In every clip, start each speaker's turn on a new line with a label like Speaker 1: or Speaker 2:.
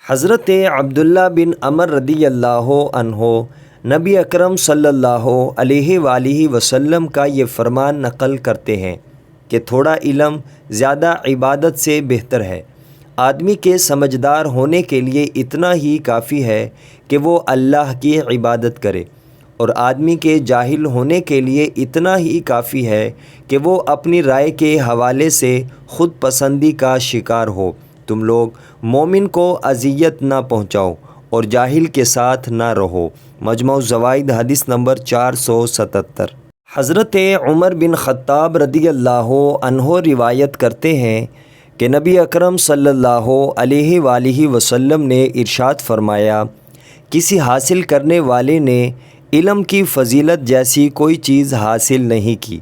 Speaker 1: حضرت عبداللہ بن عمر رضی اللہ عنہ نبی اکرم صلی اللہ علیہ وآلہ وسلم کا یہ فرمان نقل کرتے ہیں کہ تھوڑا علم زیادہ عبادت سے بہتر ہے۔ آدمی کے سمجھدار ہونے کے لیے اتنا ہی کافی ہے کہ وہ اللہ کی عبادت کرے، اور آدمی کے جاہل ہونے کے لیے اتنا ہی کافی ہے کہ وہ اپنی رائے کے حوالے سے خود پسندی کا شکار ہو۔ تم لوگ مومن کو اذیت نہ پہنچاؤ اور جاہل کے ساتھ نہ رہو۔ مجموع الزوائد حدیث نمبر 477۔ حضرت عمر بن خطاب رضی اللہ عنہ روایت کرتے ہیں کہ نبی اکرم صلی اللہ علیہ وآلہ وسلم نے ارشاد فرمایا، کسی حاصل کرنے والے نے علم کی فضیلت جیسی کوئی چیز حاصل نہیں کی۔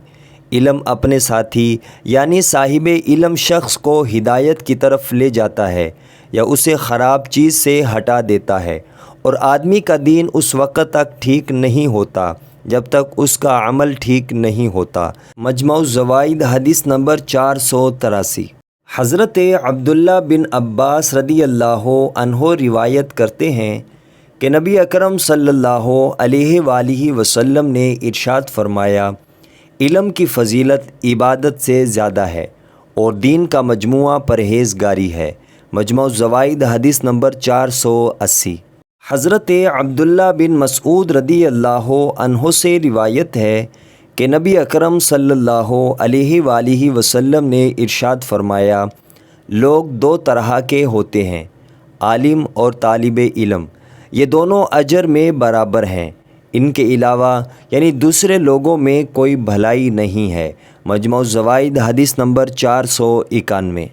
Speaker 1: علم اپنے ساتھی یعنی صاحب علم شخص کو ہدایت کی طرف لے جاتا ہے یا اسے خراب چیز سے ہٹا دیتا ہے، اور آدمی کا دین اس وقت تک ٹھیک نہیں ہوتا جب تک اس کا عمل ٹھیک نہیں ہوتا۔ مجموع الزوائد حدیث نمبر 483۔ حضرت عبداللہ بن عباس رضی اللہ عنہ روایت کرتے ہیں کہ نبی اکرم صلی اللہ علیہ وآلہ وسلم نے ارشاد فرمایا، علم کی فضیلت عبادت سے زیادہ ہے اور دین کا مجموعہ پرہیزگاری ہے۔ مجموع الزوائد حدیث نمبر 480۔ حضرت عبداللہ بن مسعود رضی اللہ عنہ سے روایت ہے کہ نبی اکرم صلی اللہ علیہ وآلہ وسلم نے ارشاد فرمایا، لوگ دو طرح کے ہوتے ہیں، عالم اور طالب علم، یہ دونوں اجر میں برابر ہیں، ان کے علاوہ یعنی دوسرے لوگوں میں کوئی بھلائی نہیں ہے۔ مجموع الزوائد حدیث نمبر 491۔